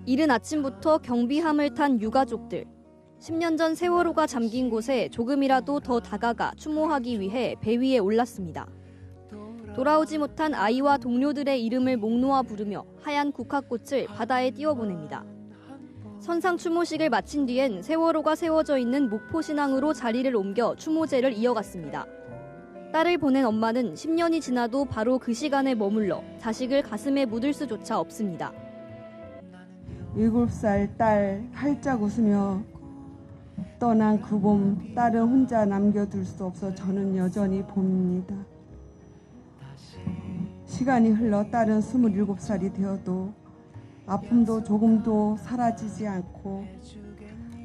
이른 아침부터 경비함을 탄 유가족들. 10년 전 세월호가 잠긴 곳에 조금이라도 더 다가가 추모하기 위해 배 위에 올랐습니다. 돌아오지 못한 아이와 동료들의 이름을 목 놓아 부르며 하얀 국화꽃을 바다에 띄워보냅니다. 선상 추모식을 마친 뒤엔 세월호가 세워져 있는 목포신항으로 자리를 옮겨 추모제를 이어갔습니다. 딸을 보낸 엄마는 10년이 지나도 바로 그 시간에 머물러 자식을 가슴에 묻을 수조차 없습니다. 7살 딸 활짝 웃으며 떠난 그 봄, 딸을 혼자 남겨둘 수 없어 저는 여전히 봅니다. 시간이 흘러 딸은 27살이 되어도 아픔도 조금도 사라지지 않고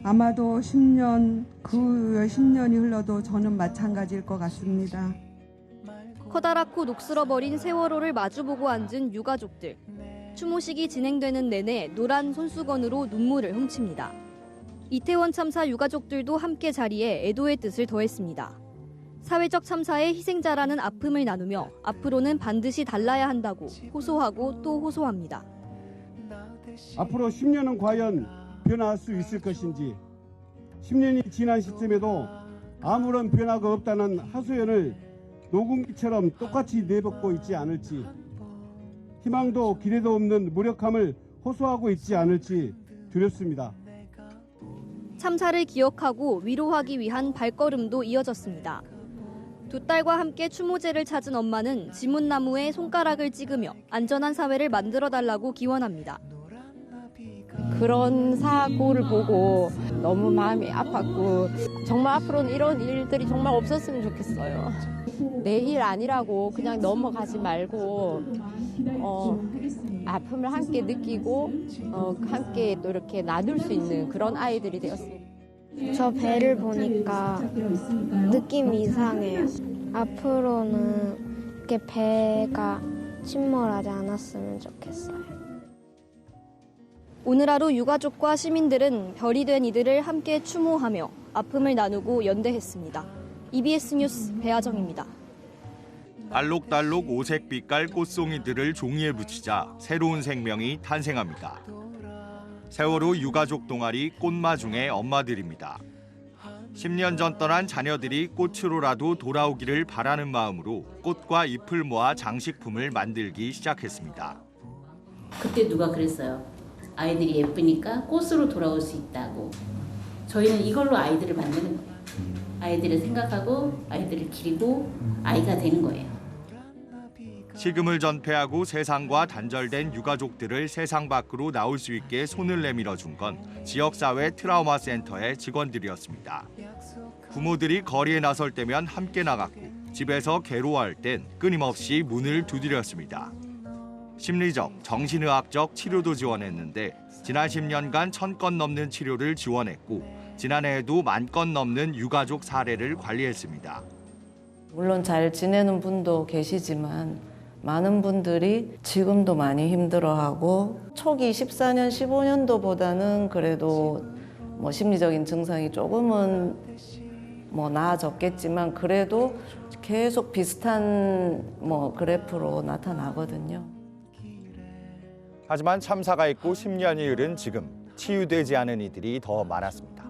아마도 10년, 그 후에 10년이 흘러도 저는 마찬가지일 것 같습니다. 커다랗고 녹슬어버린 세월호를 마주보고 앉은 유가족들. 추모식이 진행되는 내내 노란 손수건으로 눈물을 훔칩니다. 이태원 참사 유가족들도 함께 자리에 애도의 뜻을 더했습니다. 사회적 참사의 희생자라는 아픔을 나누며 앞으로는 반드시 달라야 한다고 호소하고 또 호소합니다. 앞으로 10년은 과연 변화할 수 있을 것인지, 10년이 지난 시점에도 아무런 변화가 없다는 하소연을 녹음기처럼 똑같이 내뱉고 있지 않을지, 희망도 기대도 없는 무력함을 호소하고 있지 않을지 두렵습니다. 참사를 기억하고 위로하기 위한 발걸음도 이어졌습니다. 두 딸과 함께 추모제를 찾은 엄마는 지문나무에 손가락을 찍으며 안전한 사회를 만들어달라고 기원합니다. 그런 사고를 보고 너무 마음이 아팠고 정말 앞으로는 이런 일들이 정말 없었으면 좋겠어요. 내 일 아니라고 그냥 넘어가지 말고 아픔을 함께 느끼고 함께 또 이렇게 나눌 수 있는 그런 아이들이 되었습니다. 저 배를 보니까 느낌이 이상해요. 앞으로는 이렇게 배가 침몰하지 않았으면 좋겠어요. 오늘 하루 유가족과 시민들은 별이 된 이들을 함께 추모하며 아픔을 나누고 연대했습니다. EBS 뉴스 배아정입니다. 알록달록 오색빛깔 꽃송이들을 종이에 붙이자 새로운 생명이 탄생합니다. 세월호 유가족 동아리 꽃마중의 엄마들입니다. 10년 전 떠난 자녀들이 꽃으로라도 돌아오기를 바라는 마음으로 꽃과 잎을 모아 장식품을 만들기 시작했습니다. 그때 누가 그랬어요. 아이들이 예쁘니까 꽃으로 돌아올 수 있다고. 저희는 이걸로 아이들을 만드는 거예요. 아이들을 생각하고 아이들을 기리고 아이가 되는 거예요. 식음을 전폐하고 세상과 단절된 유가족들을 세상 밖으로 나올 수 있게 손을 내밀어 준 건 지역사회 트라우마 센터의 직원들이었습니다. 부모들이 거리에 나설 때면 함께 나갔고 집에서 괴로워할 땐 끊임없이 문을 두드렸습니다. 심리적, 정신의학적 치료도 지원했는데 지난 10년간 1000건 넘는 치료를 지원했고 지난해에도 10,000건 넘는 유가족 사례를 관리했습니다. 물론 잘 지내는 분도 계시지만 많은 분들이 지금도 많이 힘들어하고 초기 14년, 15년도보다는 그래도 심리적인 증상이 조금은 나아졌겠지만 그래도 계속 비슷한 그래프로 나타나거든요. 하지만 참사가 있고 10년이 흐른 지금 치유되지 않은 이들이 더 많았습니다.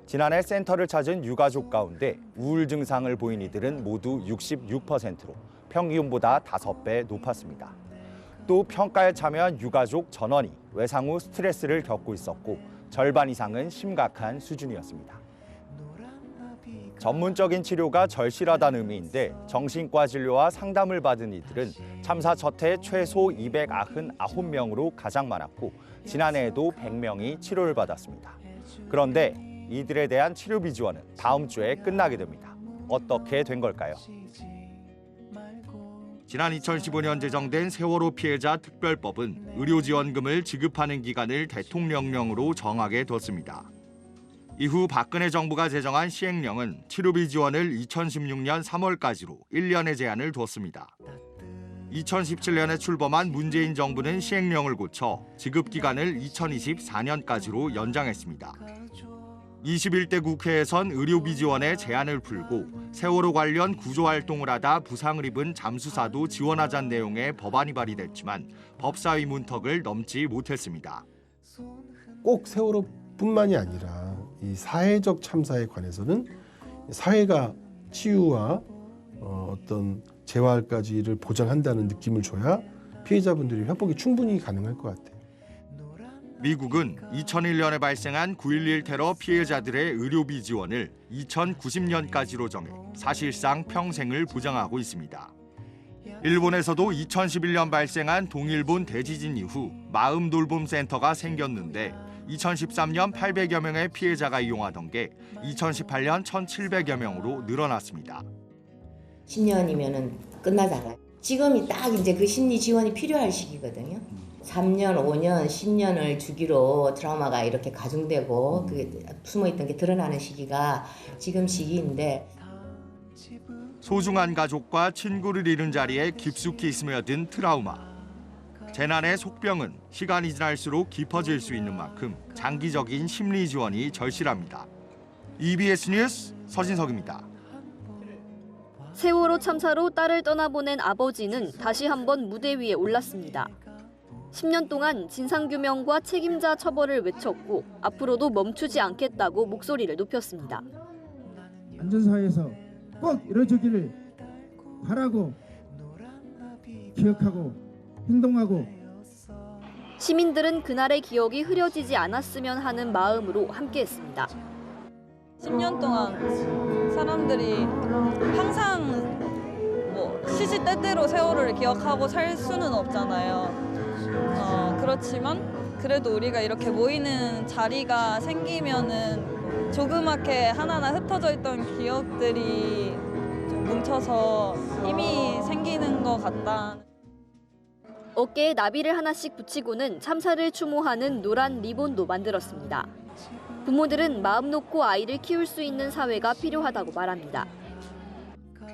지난해 센터를 찾은 유가족 가운데 우울 증상을 보인 이들은 모두 66%로 평균보다 5배 높았습니다. 또 평가에 참여한 유가족 전원이 외상 후 스트레스를 겪고 있었고 절반 이상은 심각한 수준이었습니다. 전문적인 치료가 절실하다는 의미인데 정신과 진료와 상담을 받은 이들은 참사 첫해 최소 299명으로 가장 많았고 지난해에도 100명이 치료를 받았습니다. 그런데 이들에 대한 치료비 지원은 다음 주에 끝나게 됩니다. 어떻게 된 걸까요? 지난 2015년 제정된 세월호 피해자 특별법은 의료지원금을 지급하는 기간을 대통령령으로 정하게 뒀습니다. 이후 박근혜 정부가 제정한 시행령은 치료비 지원을 2016년 3월까지로 1년의 제한을 뒀습니다. 2017년에 출범한 문재인 정부는 시행령을 고쳐 지급 기간을 2024년까지로 연장했습니다. 21대 국회에선 의료비 지원에 제한을 풀고 세월호 관련 구조활동을 하다 부상을 입은 잠수사도 지원하자는 내용의 법안이 발의됐지만 법사위 문턱을 넘지 못했습니다. 꼭 세월호뿐만이 아니라 이 사회적 참사에 관해서는 사회가 치유와 어떤 재활까지를 보장한다는 느낌을 줘야 피해자분들이 회복이 충분히 가능할 것 같아요. 미국은 2001년에 발생한 9.11 테러 피해자들의 의료비 지원을 2090년까지로 정해 사실상 평생을 보장하고 있습니다. 일본에서도 2011년 발생한 동일본 대지진 이후 마음돌봄센터가 생겼는데 2013년 800여 명의 피해자가 이용하던 게 2018년 1,700여 명으로 늘어났습니다. 10년이면은 끝나잖아요. 지금이 딱 이제 그 심리 지원이 필요할 시기거든요. 3년, 5년, 10년을 주기로 트라우마가 이렇게 가중되고 그게 숨어있던 게 드러나는 시기가 지금 시기인데 소중한 가족과 친구를 잃은 자리에 깊숙이 스며든 트라우마. 재난의 속병은 시간이 지날수록 깊어질 수 있는 만큼 장기적인 심리 지원이 절실합니다. EBS 뉴스 서진석입니다. 세월호 참사로 딸을 떠나보낸 아버지는 다시 한번 무대 위에 올랐습니다. 10년 동안 진상규명과 책임자 처벌을 외쳤고 앞으로도 멈추지 않겠다고 목소리를 높였습니다. 안전사회에서 꼭 이루어지기를 바라고 기억하고 행동하고 시민들은 그날의 기억이 흐려지지 않았으면 하는 마음으로 함께했습니다. 10년 동안 사람들이 항상 시시때때로 세월호를 기억하고 살 수는 없잖아요. 그렇지만 그래도 우리가 이렇게 모이는 자리가 생기면은 조그맣게 하나하나 흩어져 있던 기억들이 좀 뭉쳐서 힘이 생기는 것 같다. 어깨에 나비를 하나씩 붙이고는 참사를 추모하는 노란 리본도 만들었습니다. 부모들은 마음 놓고 아이를 키울 수 있는 사회가 필요하다고 말합니다.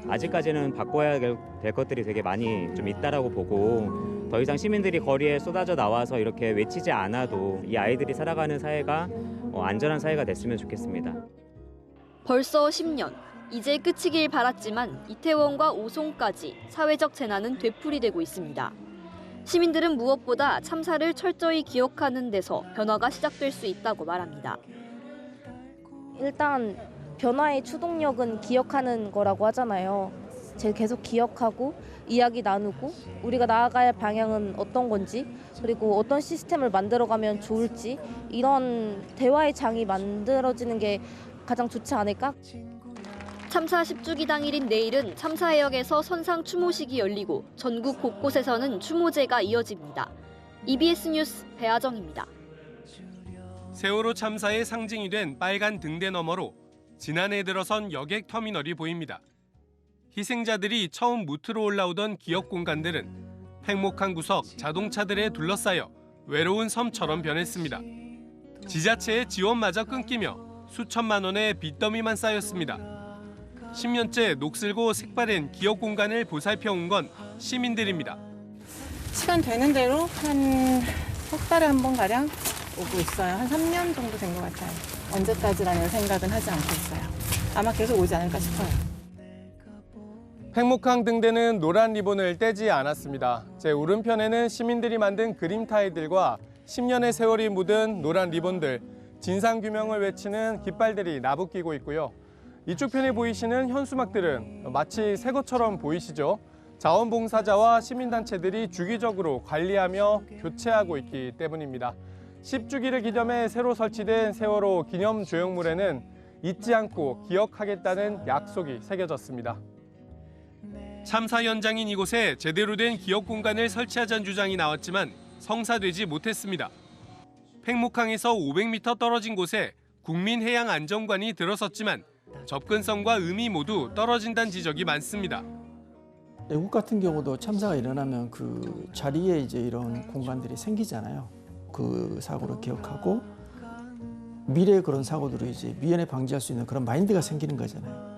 아직까지는 바꿔야 될 것들이 되게 많이 좀 있다라고 보고 더 이상 시민들이 거리에 쏟아져 나와서 이렇게 외치지 않아도 이 아이들이 살아가는 사회가 안전한 사회가 됐으면 좋겠습니다. 벌써 10년, 이제 끝이길 바랐지만 이태원과 오송까지 사회적 재난은 되풀이되고 있습니다. 시민들은 무엇보다 참사를 철저히 기억하는 데서 변화가 시작될 수 있다고 말합니다. 일단 변화의 추동력은 기억하는 거라고 하잖아요. 제가 계속 기억하고 이야기 나누고 우리가 나아가야 할 방향은 어떤 건지 그리고 어떤 시스템을 만들어가면 좋을지 이런 대화의 장이 만들어지는 게 가장 좋지 않을까? 참사 10주기 당일인 내일은 참사해역에서 선상 추모식이 열리고 전국 곳곳에서는 추모제가 이어집니다. EBS 뉴스 배아정입니다. 세월호 참사의 상징이 된 빨간 등대 너머로 지난해 들어선 여객 터미널이 보입니다. 희생자들이 처음 무트로 올라오던 기억 공간들은 팽목한 구석 자동차들에 둘러싸여 외로운 섬처럼 변했습니다. 지자체의 지원마저 끊기며 수천만 원의 빚더미만 쌓였습니다. 10년째 녹슬고 색바랜 기억 공간을 보살펴온 건 시민들입니다. 시간 되는 대로 한 석 달에 한 번 가량 오고 있어요. 한 3년 정도 된 것 같아요. 언제까지라는 생각은 하지 않고 있어요. 아마 계속 오지 않을까 싶어요. 팽목항 등대는 노란 리본을 떼지 않았습니다. 제 오른편에는 시민들이 만든 그림 타일들과 10년의 세월이 묻은 노란 리본들, 진상규명을 외치는 깃발들이 나부끼고 있고요. 이쪽 편에 보이시는 현수막들은 마치 새 것처럼 보이시죠? 자원봉사자와 시민단체들이 주기적으로 관리하며 교체하고 있기 때문입니다. 10주기를 기념해 새로 설치된 세월호 기념 조형물에는 잊지 않고 기억하겠다는 약속이 새겨졌습니다. 참사 현장인 이곳에 제대로 된 기억 공간을 설치하자는 주장이 나왔지만 성사되지 못했습니다. 팽목항에서 500m 떨어진 곳에 국민해양안전관이 들어섰지만 접근성과 의미 모두 떨어진다는 지적이 많습니다. 외국 같은 경우도 참사가 일어나면 그 자리에 이제 이런 공간들이 생기잖아요. 그 사고를 기억하고 미래의 그런 사고들을 이제 미연에 방지할 수 있는 그런 마인드가 생기는 거잖아요.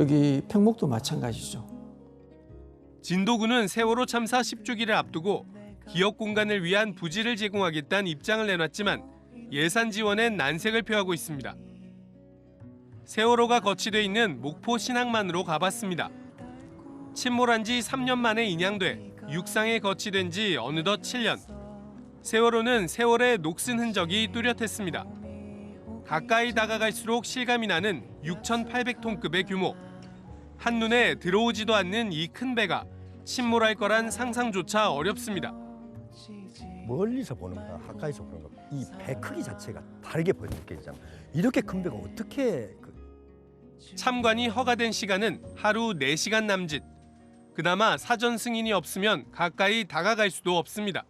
여기 팽목도 마찬가지죠. 진도구는 세월호 참사 10주기를 앞두고 기억 공간을 위한 부지를 제공하겠다는 입장을 내놨지만 예산 지원엔 난색을 표하고 있습니다. 세월호가 거치돼 있는 목포 신항만으로 가봤습니다. 침몰한 지 3년 만에 인양돼 육상에 거치된 지 어느덧 7년. 세월호는 세월의 녹슨 흔적이 뚜렷했습니다. 가까이 다가갈수록 실감이 나는 6,800톤급의 규모. 한눈에 들어오지도 않는 이 큰 배가 침몰할 거란 상상조차 어렵습니다. 멀리서 보는 거랑 가까이서 보는 거, 이 배 크기 자체가 다르게 느껴지잖아. 이렇게 큰 배가 어떻게... 참관이 허가된 시간은 하루 4시간 남짓. 그나마 사전 승인이 없으면 가까이 다가갈 수도 없습니다.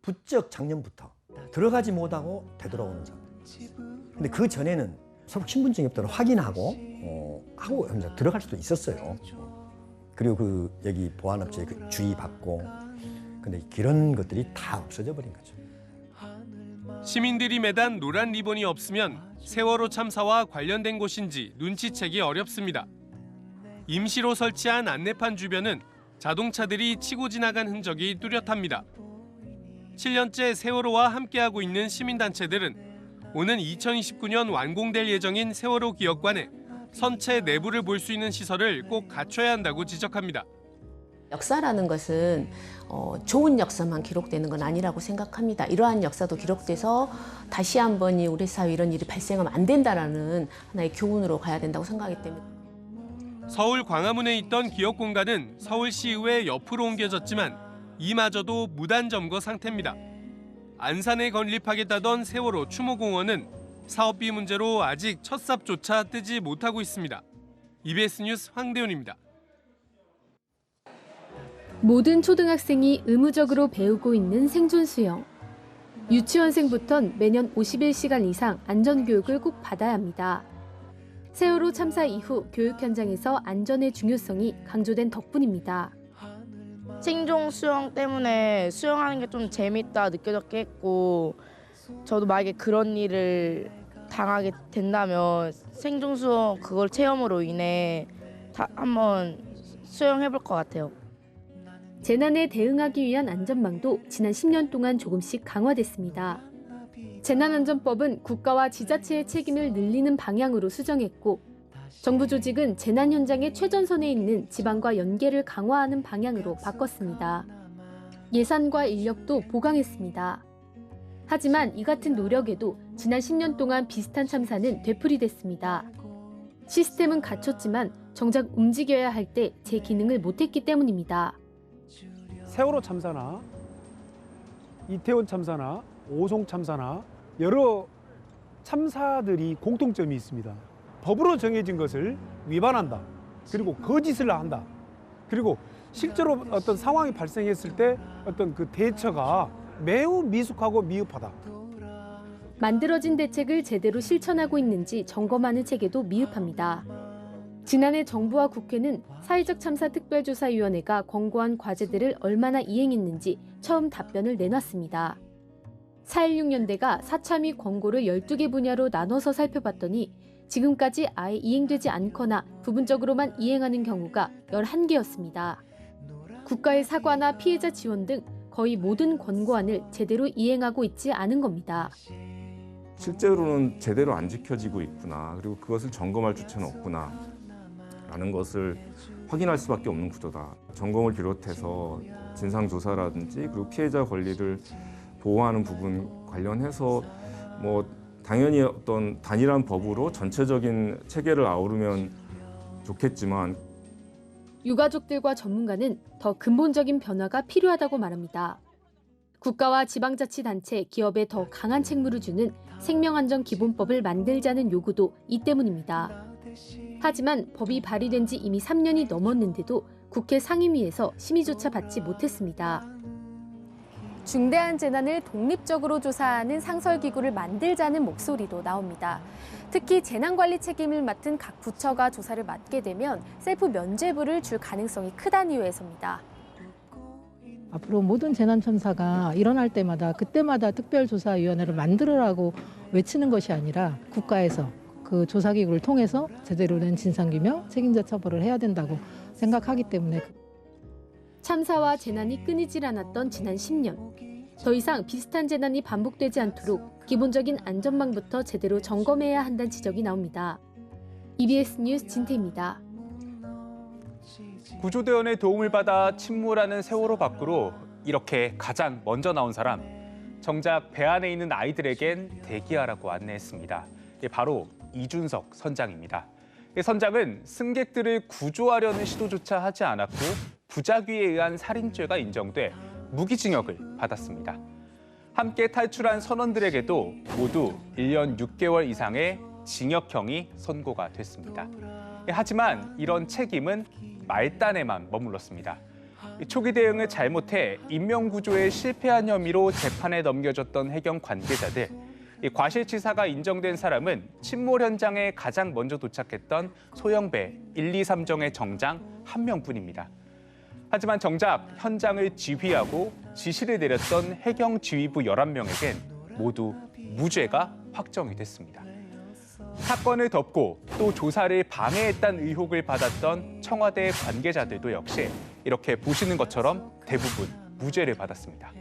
부쩍 작년부터 들어가지 못하고 되돌아오는 사람. 근데 그 전에는 서로 신분증이 없다고 확인하고 하고 들어갈 수도 있었어요. 그리고 여기 보안업체 주의 받고. 근데 그런 것들이 다 없어져 버린 거죠. 시민들이 매단 노란 리본이 없으면 세월호 참사와 관련된 곳인지 눈치채기 어렵습니다. 임시로 설치한 안내판 주변은 자동차들이 치고 지나간 흔적이 뚜렷합니다. 7년째 세월호와 함께하고 있는 시민단체들은 오는 2029년 완공될 예정인 세월호 기억관에 선체 내부를 볼 수 있는 시설을 꼭 갖춰야 한다고 지적합니다. 역사라는 것은 좋은 역사만 기록되는 건 아니라고 생각합니다. 이러한 역사도 기록돼서 다시 한번 우리 사회에 이런 일이 발생하면 안 된다라는 하나의 교훈으로 가야 된다고 생각하기 때문에. 서울 광화문에 있던 기억 공간은 서울시의회 옆으로 옮겨졌지만 이마저도 무단점거 상태입니다. 안산에 건립하겠다던 세월호 추모공원은 사업비 문제로 아직 첫 삽조차 뜨지 못하고 있습니다. EBS 뉴스 황대훈입니다. 모든 초등학생이 의무적으로 배우고 있는 생존 수영. 유치원생부턴 매년 51시간 이상 안전교육을 꼭 받아야 합니다. 세월호 참사 이후 교육 현장에서 안전의 중요성이 강조된 덕분입니다. 생존 수영 때문에 수영하는 게 좀 재밌다 느껴졌겠고, 저도 만약에 그런 일을 당하게 된다면 생존 수영 그걸 체험으로 인해 한번 수영해볼 것 같아요. 재난에 대응하기 위한 안전망도 지난 10년 동안 조금씩 강화됐습니다. 재난안전법은 국가와 지자체의 책임을 늘리는 방향으로 수정했고, 정부 조직은 재난 현장의 최전선에 있는 지방과 연계를 강화하는 방향으로 바꿨습니다. 예산과 인력도 보강했습니다. 하지만 이 같은 노력에도 지난 10년 동안 비슷한 참사는 되풀이됐습니다. 시스템은 갖췄지만 정작 움직여야 할 때 제 기능을 못했기 때문입니다. 세월호 참사나 이태원 참사나 오송 참사나 여러 참사들이 공통점이 있습니다. 법으로 정해진 것을 위반한다. 그리고 거짓을 한다. 그리고 실제로 어떤 상황이 발생했을 때 어떤 그 대처가 매우 미숙하고 미흡하다. 만들어진 대책을 제대로 실천하고 있는지 점검하는 체계도 미흡합니다. 지난해 정부와 국회는 사회적 참사 특별조사위원회가 권고한 과제들을 얼마나 이행했는지 처음 답변을 내놨습니다. 4.16연대가 사참위 권고를 12개 분야로 나눠서 살펴봤더니 지금까지 아예 이행되지 않거나 부분적으로만 이행하는 경우가 11개였습니다. 국가의 사과나 피해자 지원 등 거의 모든 권고안을 제대로 이행하고 있지 않은 겁니다. 실제로는 제대로 안 지켜지고 있구나, 그리고 그것을 점검할 주체는 없구나 라는 것을 확인할 수밖에 없는 구조다. 점검을 비롯해서 진상조사라든지 그리고 피해자 권리를 보호하는 부분 관련해서 당연히 어떤 단일한 법으로 전체적인 체계를 아우르면 좋겠지만, 유가족들과 전문가는 더 근본적인 변화가 필요하다고 말합니다. 국가와 지방자치단체, 기업에 더 강한 책무를 주는 생명안전기본법을 만들자는 요구도 이 때문입니다. 하지만 법이 발의된 지 이미 3년이 넘었는데도 국회 상임위에서 심의조차 받지 못했습니다. 중대한 재난을 독립적으로 조사하는 상설기구를 만들자는 목소리도 나옵니다. 특히 재난관리 책임을 맡은 각 부처가 조사를 맡게 되면 셀프 면죄부를 줄 가능성이 크다는 이유에서입니다. 앞으로 모든 재난참사가 일어날 때마다 그때마다 특별조사위원회를 만들으라고 외치는 것이 아니라 국가에서 그 조사기구를 통해서 제대로 된 진상규명, 책임자 처벌을 해야 된다고 생각하기 때문에. 참사와 재난이 끊이질 않았던 지난 10년. 더 이상 비슷한 재난이 반복되지 않도록 기본적인 안전망부터 제대로 점검해야 한다는 지적이 나옵니다. EBS 뉴스 진태입니다. 구조대원의 도움을 받아 침몰하는 세월호 밖으로 이렇게 가장 먼저 나온 사람, 정작 배 안에 있는 아이들에겐 대기하라고 안내했습니다. 바로 이준석 선장입니다. 선장은 승객들을 구조하려는 시도조차 하지 않았고 부작위에 의한 살인죄가 인정돼 무기징역을 받았습니다. 함께 탈출한 선원들에게도 모두 1년 6개월 이상의 징역형이 선고가 됐습니다. 하지만 이런 책임은 말단에만 머물렀습니다. 초기 대응을 잘못해 인명구조에 실패한 혐의로 재판에 넘겨졌던 해경 관계자들. 과실치사가 인정된 사람은 침몰 현장에 가장 먼저 도착했던 소형배 123정의 정장 1명뿐입니다. 하지만 정작 현장을 지휘하고 지시를 내렸던 해경 지휘부 11명에겐 모두 무죄가 확정이 됐습니다. 사건을 덮고 또 조사를 방해했다는 의혹을 받았던 청와대 관계자들도 역시 이렇게 보시는 것처럼 대부분 무죄를 받았습니다.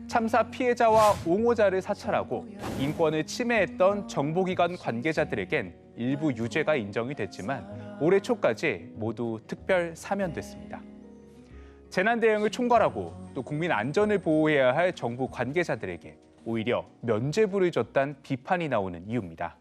참사 피해자와 옹호자를 사찰하고 인권을 침해했던 정보기관 관계자들에겐 일부 유죄가 인정이 됐지만 올해 초까지 모두 특별 사면됐습니다. 재난 대응을 총괄하고 또 국민 안전을 보호해야 할 정부 관계자들에게 오히려 면죄부를 줬다는 비판이 나오는 이유입니다.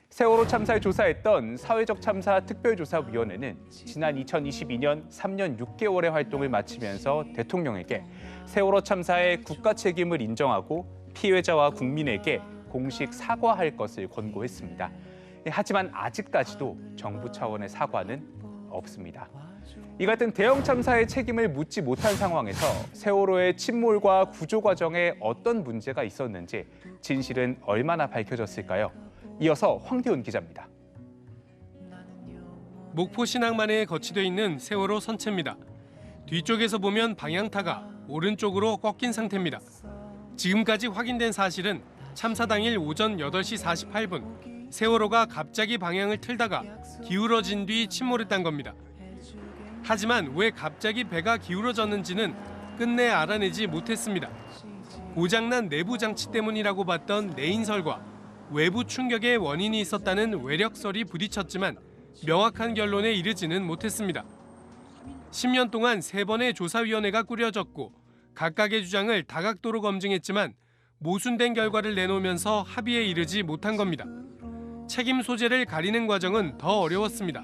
세월호 참사를 조사했던 사회적 참사 특별조사위원회는 지난 2022년 3년 6개월의 활동을 마치면서 대통령에게 세월호 참사의 국가 책임을 인정하고 피해자와 국민에게 공식 사과할 것을 권고했습니다. 하지만 아직까지도 정부 차원의 사과는 없습니다. 이 같은 대형 참사의 책임을 묻지 못한 상황에서 세월호의 침몰과 구조 과정에 어떤 문제가 있었는지 진실은 얼마나 밝혀졌을까요? 이어서 황대훈 기자입니다. 목포 신항만에 거치돼 있는 세월호 선체입니다. 뒤쪽에서 보면 방향타가 오른쪽으로 꺾인 상태입니다. 지금까지 확인된 사실은 참사 당일 오전 8시 48분 세월호가 갑자기 방향을 틀다가 기울어진 뒤 침몰했다는 겁니다. 하지만 왜 갑자기 배가 기울어졌는지는 끝내 알아내지 못했습니다. 고장난 내부 장치 때문이라고 봤던 내인설과 외부 충격의 원인이 있었다는 외력설이 부딪혔지만 명확한 결론에 이르지는 못했습니다. 10년 동안 3번의 조사위원회가 꾸려졌고 각각의 주장을 다각도로 검증했지만 모순된 결과를 내놓으면서 합의에 이르지 못한 겁니다. 책임 소재를 가리는 과정은 더 어려웠습니다.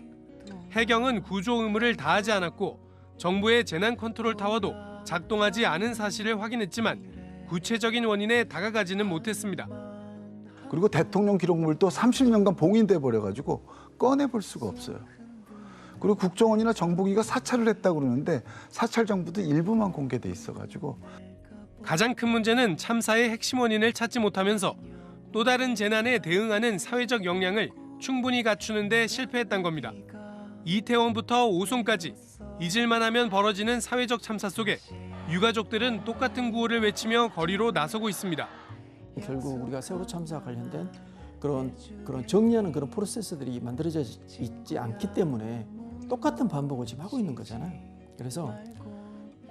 해경은 구조 의무를 다하지 않았고 정부의 재난 컨트롤 타워도 작동하지 않은 사실을 확인했지만 구체적인 원인에 다가가지는 못했습니다. 그리고 대통령 기록물도 30년간 봉인돼 버려가지고 꺼내볼 수가 없어요. 그리고 국정원이나 정보기가 사찰을 했다고 그러는데 사찰 정보도 일부만 공개돼 있어가지고. 가장 큰 문제는 참사의 핵심 원인을 찾지 못하면서 또 다른 재난에 대응하는 사회적 역량을 충분히 갖추는 데 실패했던 겁니다. 이태원부터 오송까지 잊을만 하면 벌어지는 사회적 참사 속에 유가족들은 똑같은 구호를 외치며 거리로 나서고 있습니다. 결국 우리가 세월호 참사와 관련된 그런 정리하는 그런 프로세스들이 만들어져 있지 않기 때문에 똑같은 반복을 지금 하고 있는 거잖아요. 그래서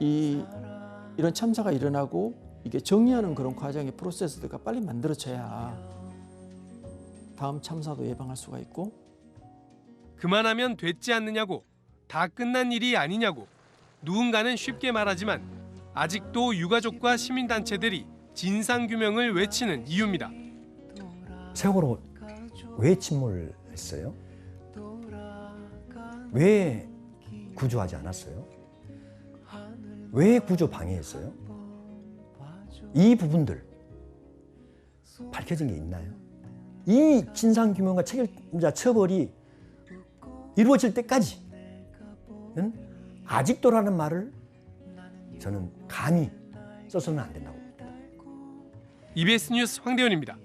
이런 참사가 일어나고 이게 정리하는 그런 과정의 프로세스가 빨리 만들어져야 다음 참사도 예방할 수가 있고. 그만하면 됐지 않느냐고, 다 끝난 일이 아니냐고 누군가는 쉽게 말하지만 아직도 유가족과 시민단체들이 진상규명을 외치는 이유입니다. 세월호 왜 침몰했어요? 왜 구조하지 않았어요? 왜 구조 방해했어요? 이 부분들 밝혀진 게 있나요? 이 진상규명과 책임자 처벌이 이루어질 때까지 아직도라는 말을 저는 감히 써서는 안 된다고 봅니다. EBS 뉴스 황대훈입니다.